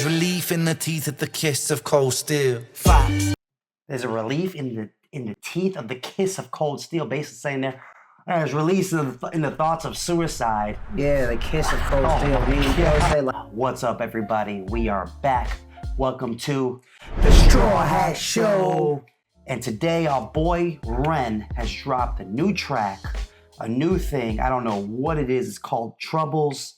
There's relief in the teeth of the kiss of cold steel. Facts. There's a relief in the teeth of the kiss of cold steel. Basically saying there's release in the thoughts of suicide. Yeah, the kiss of cold steel. Say like, what's up, everybody? We are back. Welcome to the Strawhat Show. And today our boy Ren has dropped a new track, a new thing. I don't know what it is. It's called Troubles.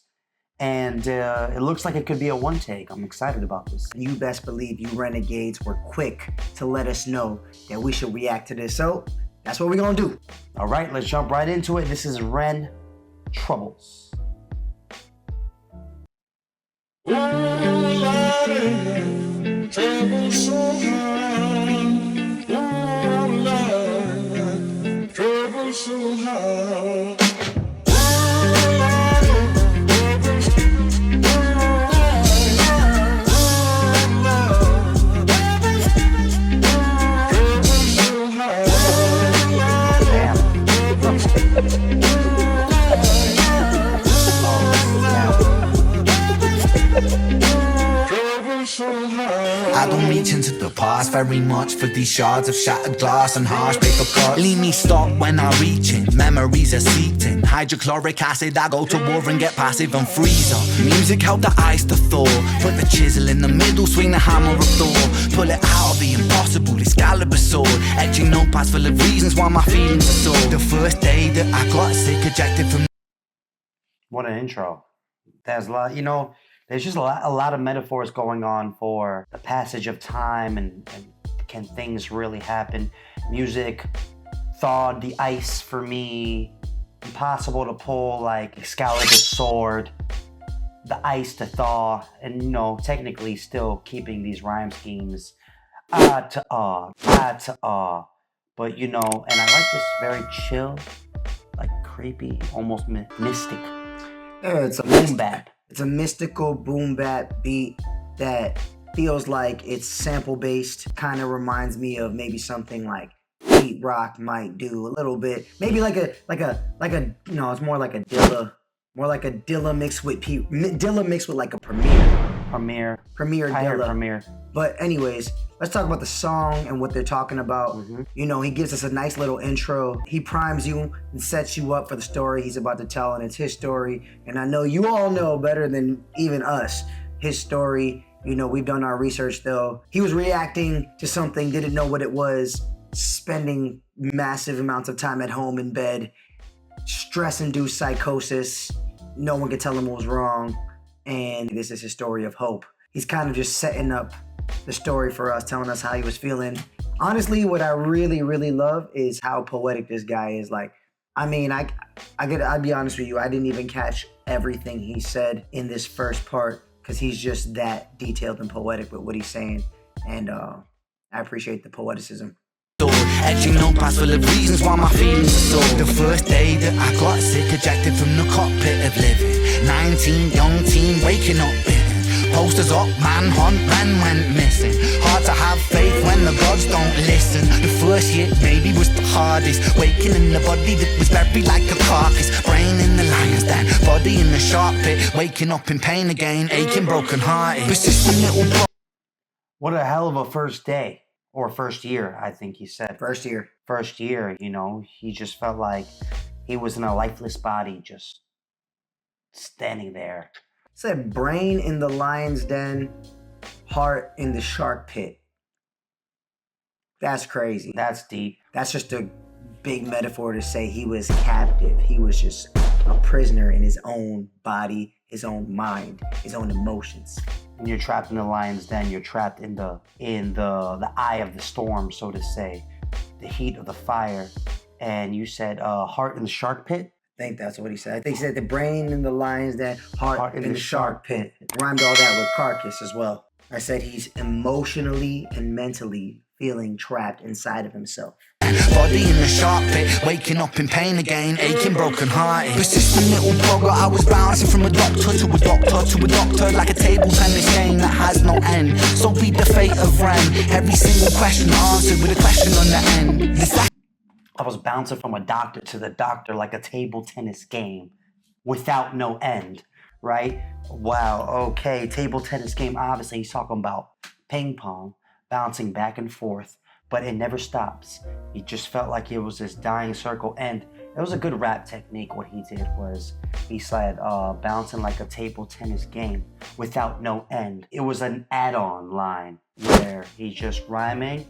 And it looks like it could be a one take. I'm excited about this. You best believe you renegades were quick to let us know that we should react to this. So that's what we're gonna do. All right, let's jump right into it. This is Ren, Troubles. I don't reach into the past very much for these shards of shattered glass and harsh paper cuts. Leave me stop when I reach in, memories are seeped in. Hydrochloric acid, I go to war and get passive and freeze up. Music help the ice to thaw. Put the chisel in the middle, swing the hammer of Thor. Pull it out of the impossible, Excalibur sword. Etching notepads full of reasons why my feelings are sore. The first day that I got sick, ejected from... What an intro. There's a lot, there's just a lot of metaphors going on for the passage of time and can things really happen. Music thawed the ice for me. Impossible to pull like Excalibur's sword. The ice to thaw. And technically still keeping these rhyme schemes. Ah to ah. But and I like this very chill, like creepy, almost mystic. Yeah, it's a boom bap. It's a mystical boom bap beat that feels like it's sample based. Kind of reminds me of maybe something like Pete Rock might do a little bit. Maybe it's more like a Dilla mixed with Dilla mixed with like a Premier Dilla. But anyways, let's talk about the song and what they're talking about. He gives us a nice little intro. He primes you and sets you up for the story he's about to tell, and it's his story. And I know you all know better than even us his story. We've done our research though. He was reacting to something, didn't know what it was, spending massive amounts of time at home in bed, stress-induced psychosis. No one could tell him what was wrong. And this is his story of hope. He's kind of just setting up the story for us, telling us how he was feeling. Honestly, what I really, really love is how poetic this guy is. Like, I'd be honest with you, I didn't even catch everything he said in this first part because he's just that detailed and poetic with what he's saying. And I appreciate the poeticism. Etching notepads full of reasons why my feelings are sore. The first day that I got sick, ejected from the cockpit of living. 19, young teen, waking up bitten. Posters up, manhunt, Ren went missing. Hard to have faith when the gods don't listen. The first year maybe was the hardest. Waking in the body that was buried like a carcass. Brain in the lion's den, body in the shark pit. Waking up in pain again, aching, broken hearted. Persistent little What a hell of a first day. Or first year, I think he said. First year, he just felt like he was in a lifeless body, just standing there. Said brain in the lion's den, heart in the shark pit. That's crazy. That's deep. That's just a big metaphor to say he was captive. He was just a prisoner in his own body, his own mind, his own emotions. When you're trapped in the lion's den, you're trapped in the eye of the storm, so to say, the heat of the fire. And you said heart in the shark pit? I think that's what he said. I think he said the brain in the lion's den, heart in the shark pit. Rhymed all that with carcass as well. I said he's emotionally and mentally feeling trapped inside of himself. Body in the shark pit, waking up in pain again, aching, broken hearted. Persistent little blogger, I was bouncing from a doctor to a doctor to a doctor, like a table tennis game that has no end. So be the fate of Ren, every single question answered with a question on the end. I was bouncing from a doctor to the doctor like a table tennis game without no end. right? Wow, okay, table tennis game, obviously he's talking about ping pong, bouncing back and forth, but it never stops. He just felt like it was this dying circle, and it was a good rap technique. What he did was, he said, bouncing like a table tennis game without no end. It was an add-on line where he's just rhyming,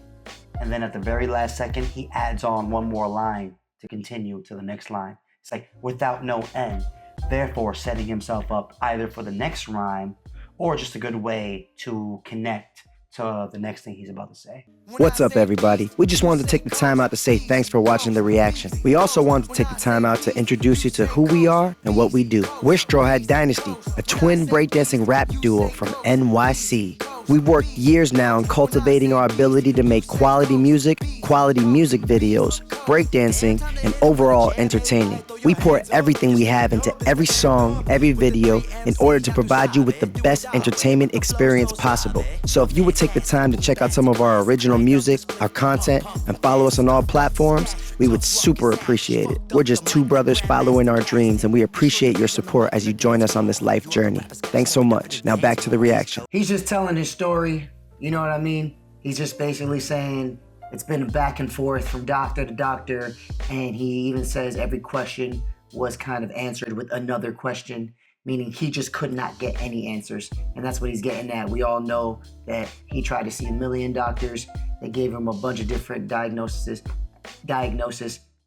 and then at the very last second, he adds on one more line to continue to the next line. It's like without no end, therefore setting himself up either for the next rhyme or just a good way to connect to the next thing he's about to say. What's up, everybody? We just wanted to take the time out to say thanks for watching the reaction. We also wanted to take the time out to introduce you to who we are and what we do. We're Strawhat Dynasty, a twin breakdancing rap duo from NYC. We've worked years now in cultivating our ability to make quality music videos, breakdancing, and overall entertaining. We pour everything we have into every song, every video, in order to provide you with the best entertainment experience possible. So if you would take the time to check out some of our original music, our content, and follow us on all platforms, we would super appreciate it. We're just two brothers following our dreams, and we appreciate your support as you join us on this life journey. Thanks so much. Now back to the reaction. He's just telling his story, you know what I mean? He's just basically saying it's been back and forth from doctor to doctor, and he even says every question was kind of answered with another question, meaning he just could not get any answers, and that's what he's getting at. We all know that he tried to see a million doctors. They gave him a bunch of different diagnosis,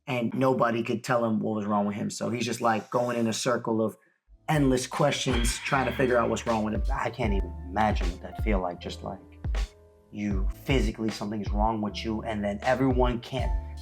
and nobody could tell him what was wrong with him. So he's just like going in a circle of endless questions, trying to figure out what's wrong with him. I can't even imagine what that feel like, just like you physically, something's wrong with you, and then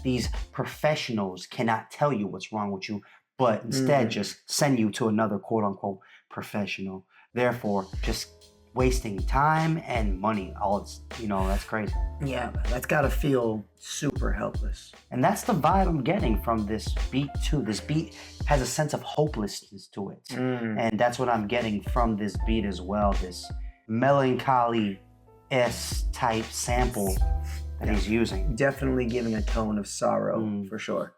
these professionals cannot tell you what's wrong with you, but instead just send you to another quote unquote professional. Therefore, just wasting time and money. That's crazy. Yeah, that's gotta feel super helpless. And that's the vibe I'm getting from this beat too. This beat has a sense of hopelessness to it. And that's what I'm getting from this beat as well. This melancholy type sample that he's using. Definitely giving a tone of sorrow, for sure.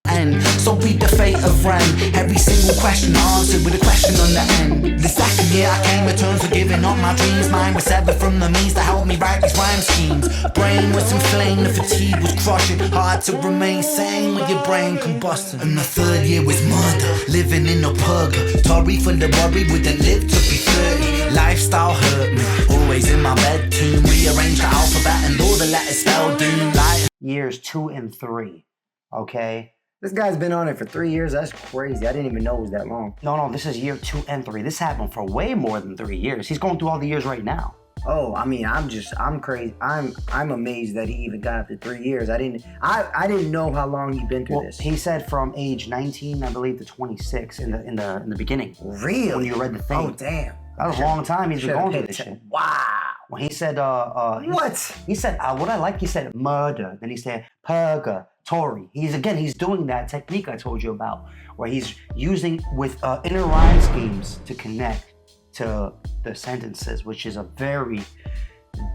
And so be the fate of rhyme. Every single question answered with a question on the end. The second year I came to terms with giving up my dreams. Mine was severed from the means to help me write these rhyme schemes. Brain was inflamed, the fatigue was crushing. Hard to remain sane with your brain combusting. And the third year was murder, living in a purgatory full of worry. Wouldn't live to be 30. Lifestyle hurt me, always in my bed to rearrange the alphabet and all the letters spelled doom. Like years 2 and 3, okay? This guy's been on it for 3 years. That's crazy. I didn't even know it was that long. No, this is year 2 and 3. This happened for way more than 3 years. He's going through all the years right now. Oh, I mean, I'm crazy. I'm amazed that he even got up to 3 years. I didn't know how long he'd been through this. He said from age 19, I believe, to 26 in the beginning. Really? When you read the thing. Oh, damn. That was a long time he's been going through this shit. Wow. When he said, what? He said, what I like, he said murder. Then he said purgatory. He's doing that technique I told you about, where he's using with inner rhyme schemes to connect to the sentences, which is a very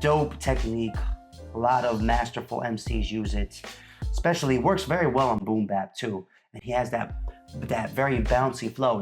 dope technique. A lot of masterful MCs use it. Especially, works very well on boom bap too. And he has that very bouncy flow.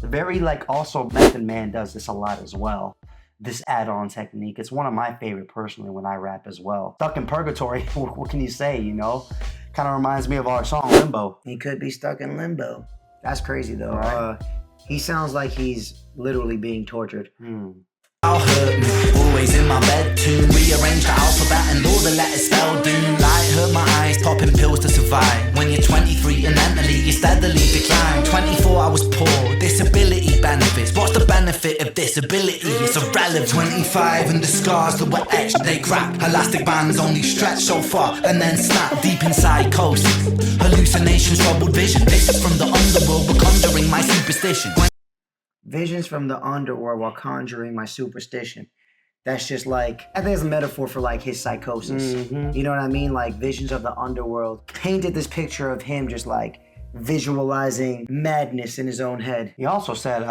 Very also Method Man does this a lot as well. This add-on technique. It's one of my favorite personally when I rap as well. Stuck in purgatory, what can you say, Kind of reminds me of our song Limbo. He could be stuck in limbo. That's crazy though. Right. He sounds like he's literally being tortured. hurt me, always in my bed to rearrange the alphabet and all the letters spelled doom. Light hurt my eyes, popping pills to survive. When you're 23 and mentally you steadily decline. 24 I was poor, disability benefits. What's the benefit of disability? It's irrelevant. 25 and the scars that were etched, they crack. Elastic bands only stretch so far and then snap deep in psychosis. Hallucinations, troubled vision. This is from the underworld, we're conjuring my superstition. Visions from the underworld while conjuring my superstition. That's just like, I think it's a metaphor for like his psychosis. You know what I mean? Like visions of the underworld. Painted this picture of him just like visualizing madness in his own head. He also said,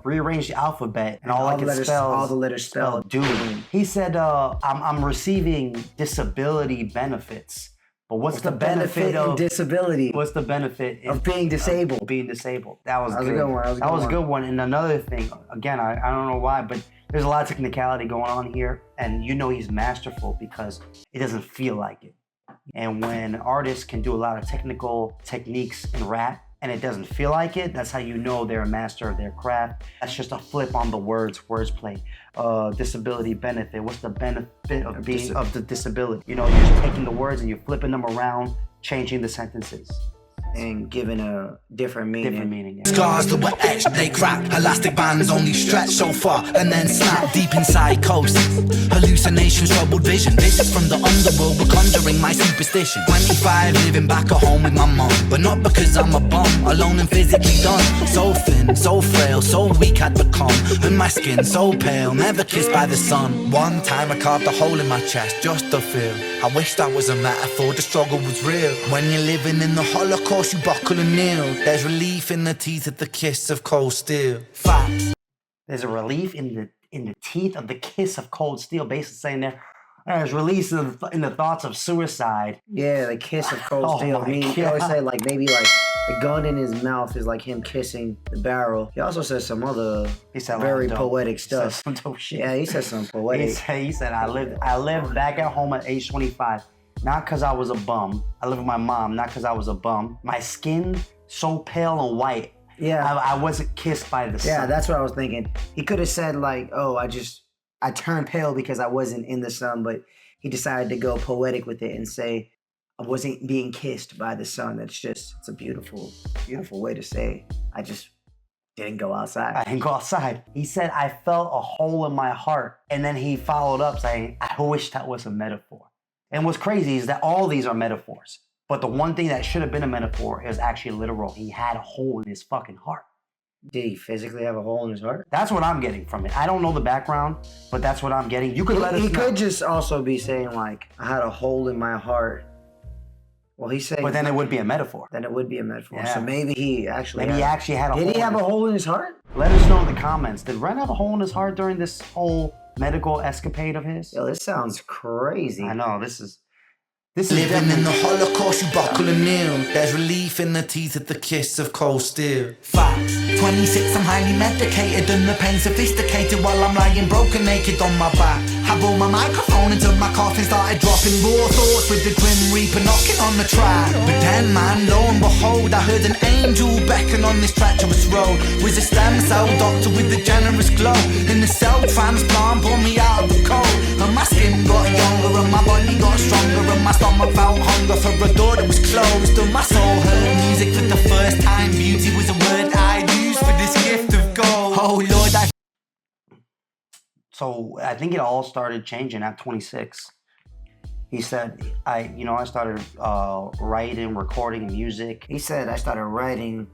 rearrange the alphabet and all the letters spelled doom. He said, I'm receiving disability benefits, But what's the benefit of of disability? What's the benefit of being disabled? Being disabled. That was a good. good one. That was a good one. And another thing, again, I don't know why, but there's a lot of technicality going on here. And you know he's masterful because it doesn't feel like it. And when artists can do a lot of technical techniques in rap and it doesn't feel like it, that's how you know they're a master of their craft. That's just a flip on the wordplay. Disability benefit. What's the benefit of the disability? You know, you're just taking the words and you're flipping them around, changing the sentences. And giving a different meaning. Yeah. Scars that were etched, they crack. Elastic bands only stretch so far and then snap deep in psychosis. Hallucinations, troubled vision. Visits from the underworld were conjuring my superstition. 25, living back at home with my mum, but not because I'm a bum, alone and physically done. So thin, so frail, so weak I'd become, and my skin so pale, never kissed by the sun. One time I carved a hole in my chest just to feel. I wish that was a metaphor, the struggle was real. When you're living in the Holocaust, you buckle and kneel. There's relief in the teeth of the kiss of cold steel. Facts. There's a relief in the teeth of the kiss of cold steel. Basically saying there's release in the thoughts of suicide. Yeah, the kiss of cold steel. I mean, he always say like maybe like the gun in his mouth is like him kissing the barrel. He also says some other very poetic stuff. Some dope shit. Yeah, he says some poetic. He said I lived back at home at age 25. Not because I was a bum. I lived with my mom, not because I was a bum. My skin so pale and white. Yeah. I wasn't kissed by the sun. Yeah, that's what I was thinking. He could have said like, oh, I turned pale because I wasn't in the sun, but he decided to go poetic with it and say, I wasn't being kissed by the sun. It's a beautiful, beautiful way to say, I just didn't go outside. I didn't go outside. He said, I felt a hole in my heart. And then he followed up saying, I wish that was a metaphor. And what's crazy is that all these are metaphors. But the one thing that should have been a metaphor is actually literal. He had a hole in his fucking heart. Did he physically have a hole in his heart? That's what I'm getting from it. I don't know the background, but that's what I'm getting. You could let us know. He could just also be saying like, I had a hole in my heart. Well, he's saying... But then it would be a metaphor. Then it would be a metaphor. Yeah. So maybe he actually had a hole. Did he have a hole in his heart? Let us know in the comments. Did Ren have a hole in his heart during this whole medical escapade of his? Yo, this sounds crazy. I know, this is living in the Holocaust, you buckle and kneel. There's relief in the teeth of the kiss of cold steel. Facts. 26, I'm highly medicated and the pain sophisticated while I'm lying broken naked on my back. I rolled my microphone until my coffin started dropping raw thoughts with the Grim Reaper knocking on the track. But then, man, lo and behold, I heard an angel beckon on this treacherous road. Was a stem cell doctor with a generous glow. In the cell transplant, pulled me out of the cold. And my skin got younger and my body got stronger and my stomach felt hunger for a door that was closed. And my soul heard music for the first time. Beauty was a word I'd use for this gift of gold. Oh Lord, So I think it all started changing at 26. He said, I started writing, recording music. He said, I started writing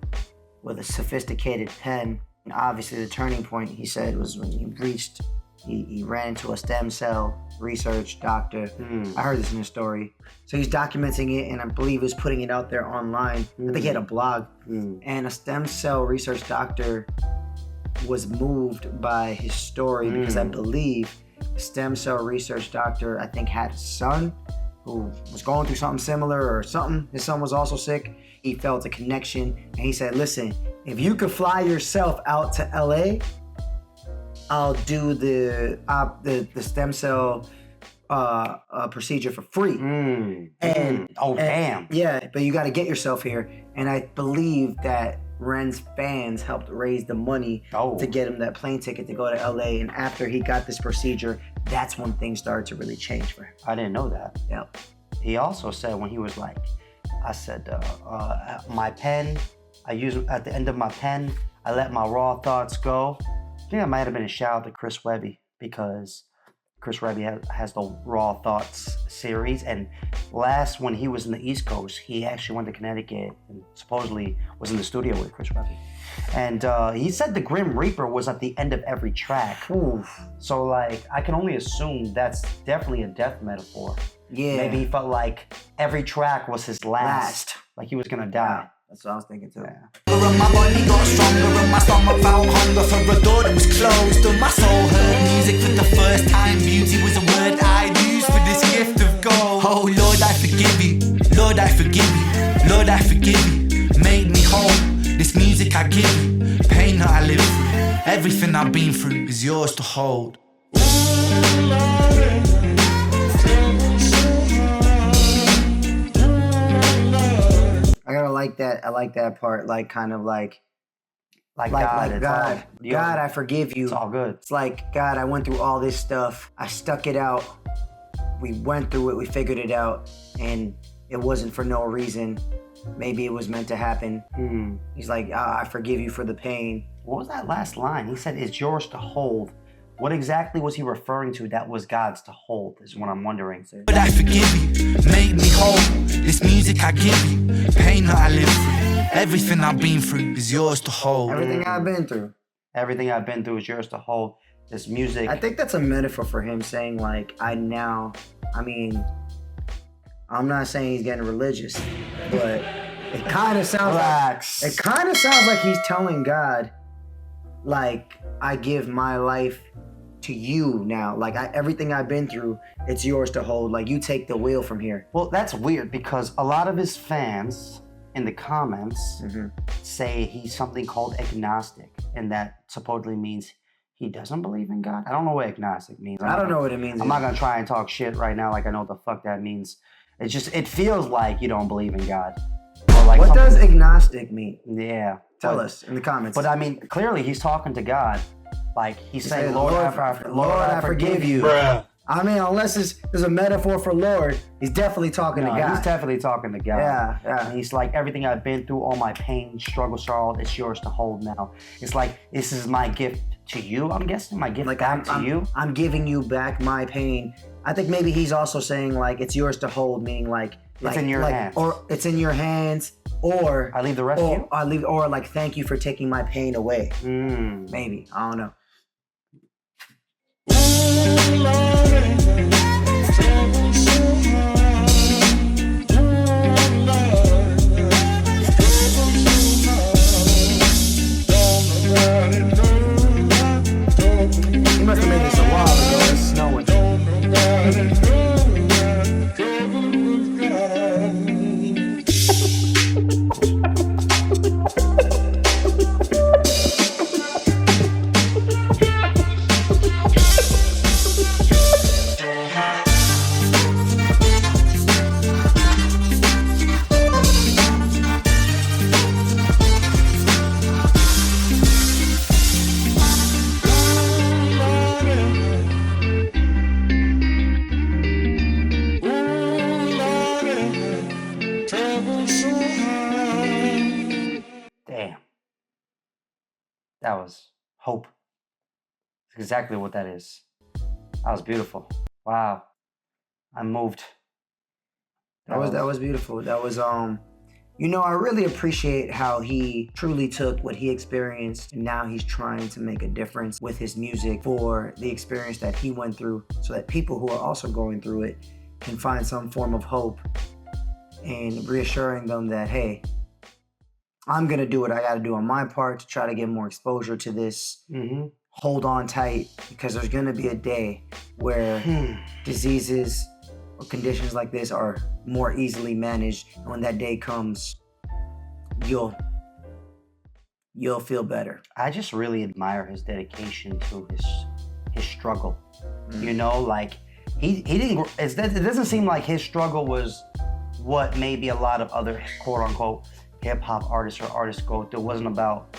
with a sophisticated pen. And obviously the turning point, he said, was when he ran into a stem cell research doctor. I heard this in his story. So he's documenting it and I believe he's putting it out there online. I think he had a blog. And a stem cell research doctor was moved by his story because I believe the stem cell research doctor, I think, had a son who was going through something similar or something. His son was also sick. He felt a connection and he said, listen, if you could fly yourself out to LA, I'll do the stem cell procedure for free. Damn. Yeah, but you got to get yourself here. And I believe that Ren's fans helped raise the money to get him that plane ticket to go to LA. And after he got this procedure, that's when things started to really change for him. I didn't know that. Yep. He also said when he was like, I said, my pen, I use at the end of my pen, I let my raw thoughts go. I think that might have been a shout out to Chris Webby because Chris Webby has the Raw Thoughts series. And when he was in the East Coast, he actually went to Connecticut and supposedly was in the studio with Chris Webby. And he said the Grim Reaper was at the end of every track. Oof. So like, I can only assume that's definitely a death metaphor. Yeah. Maybe he felt like every track was his last. Like he was gonna die. That's what I was thinking too. Yeah. my body got stronger and my stomach felt hunger for a door that was closed. And my soul heard music for the first time. Beauty was a word I'd use for this gift of gold. Oh Lord, I forgive you. give you, pain that I live through, everything I've been through is yours to hold. I gotta like that. I like that part. Like kind of like God, God, God, I forgive you. It's all good. It's like, God, I went through all this stuff. I stuck it out. We went through it. We figured it out. And it wasn't for no reason. Maybe it was meant to happen. He's like, I forgive you for the pain. What was that last line? He said, it's yours to hold. What exactly was he referring to that was God's to hold, is what I'm wondering. But I forgive you, make me whole. This music I give you, pain that I live through, everything I've been through is yours to hold. Everything I've been through. Everything I've been through is yours to hold. This music. I think that's a metaphor for him saying like, I'm not saying he's getting religious, but it kind of sounds like he's telling God, like, I give my life to you now. Like, everything I've been through, it's yours to hold. Like, you take the wheel from here. Well, that's weird because a lot of his fans in the comments say he's something called agnostic, and that supposedly means he doesn't believe in God. I don't know what agnostic means. I don't know what it means. I'm not gonna try and talk shit right now like I know what the fuck that means. It feels like you don't believe in God. Or like what does agnostic mean? Yeah. Tell us in the comments. But I mean, clearly he's talking to God. Like he's saying, Lord, I forgive you. Bruh. I mean, unless there's a metaphor for Lord, he's definitely talking to God. He's definitely talking to God. Yeah. And he's like, everything I've been through, all my pain, struggle, sorrow, it's yours to hold now. It's like, this is my gift to you, I'm guessing. My gift back to you. I'm giving you back my pain. I think maybe he's also saying, like, it's yours to hold, meaning like it's in your hands. Or it's in your hands, or I leave the rest to you. Or like, thank you for taking my pain away. Maybe. I don't know. He must have made this a while ago. It's snowing. That was hope. That's exactly what that is. That was beautiful. Wow. I'm moved. That was beautiful. That was I really appreciate how he truly took what he experienced and now he's trying to make a difference with his music for the experience that he went through so that people who are also going through it can find some form of hope and reassuring them that, hey, I'm going to do what I got to do on my part to try to get more exposure to this. Hold on tight, because there's going to be a day where diseases or conditions like this are more easily managed. And when that day comes, you'll feel better. I just really admire his dedication to his struggle. You know, like he didn't, it doesn't seem like his struggle was what maybe a lot of other quote unquote hip-hop artists go through. It wasn't about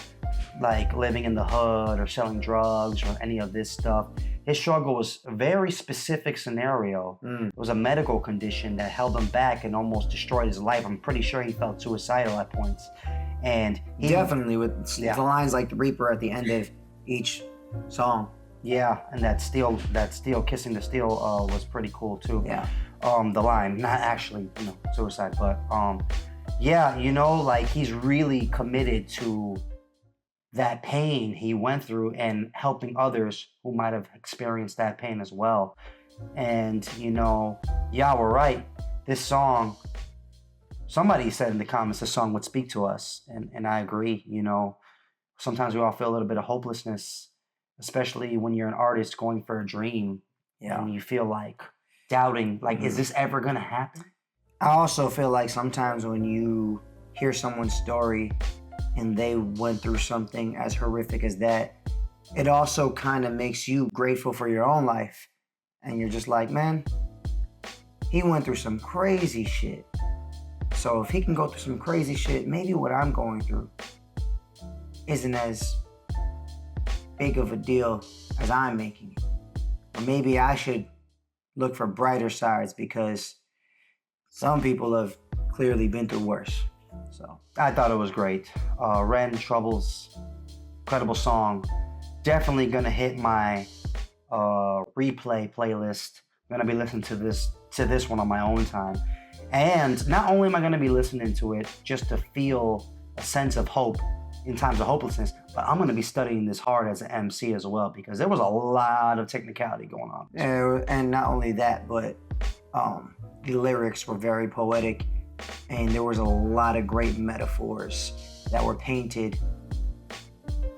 like living in the hood or selling drugs or any of this stuff. His struggle was a very specific scenario. It was a medical condition that held him back and almost destroyed his life. I'm pretty sure he felt suicidal at points. And he definitely with the lines like the Reaper at the end of each song. Yeah, and that steel kissing the steel was pretty cool too. Yeah. The line, not actually, suicide, but yeah, like he's really committed to that pain he went through and helping others who might have experienced that pain as well. And, yeah, we're right. This song, somebody said in the comments, this song would speak to us. And I agree, sometimes we all feel a little bit of hopelessness, especially when you're an artist going for a dream. Yeah. And you feel like doubting, like, is this ever going to happen? I also feel like sometimes when you hear someone's story and they went through something as horrific as that, it also kind of makes you grateful for your own life. And you're just like, man, he went through some crazy shit. So if he can go through some crazy shit, maybe what I'm going through isn't as big of a deal as I'm making it. Or maybe I should look for brighter sides because some people have clearly been through worse. So I thought it was great. Ren Trouble's incredible song. Definitely gonna hit my replay playlist. I'm gonna be listening to this one on my own time. And not only am I gonna be listening to it just to feel a sense of hope in times of hopelessness, but I'm gonna be studying this hard as an MC as well, because there was a lot of technicality going on. and not only that, but the lyrics were very poetic, and there was a lot of great metaphors that were painted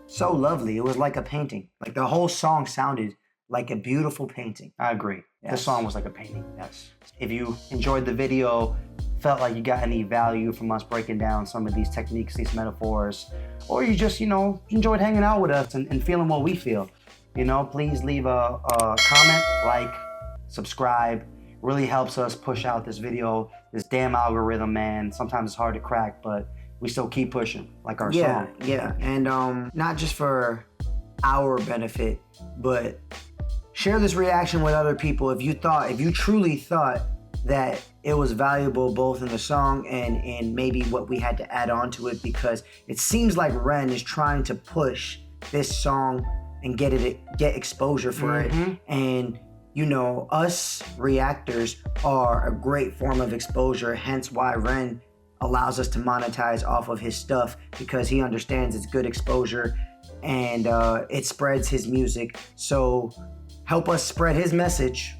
so lovely. It was like a painting. Like the whole song sounded like a beautiful painting. I agree. Yes. This song was like a painting. Yes. If you enjoyed the video, felt like you got any value from us breaking down some of these techniques, these metaphors, or you just, enjoyed hanging out with us and feeling what we feel, please leave a comment, like, subscribe. Really helps us push out this video. This damn algorithm, man. Sometimes it's hard to crack, but we still keep pushing, like our song. Yeah, and not just for our benefit, but share this reaction with other people if you truly thought that it was valuable both in the song and in maybe what we had to add on to it, because it seems like Ren is trying to push this song and get exposure for it. And us reactors are a great form of exposure, hence why Ren allows us to monetize off of his stuff, because he understands it's good exposure and it spreads his music. So help us spread his message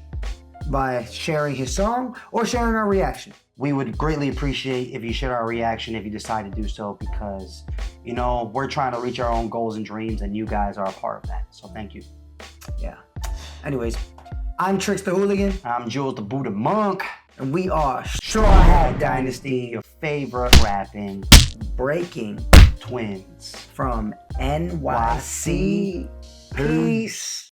by sharing his song or sharing our reaction. We would greatly appreciate if you share our reaction if you decide to do so, because, we're trying to reach our own goals and dreams, and you guys are a part of that. So thank you. Yeah. Anyways, I'm Tricks the Hooligan. I'm Jules the Buddha Monk. And we are Strawhat Dynasty, your favorite rapping breaking twins from NYC. Peace.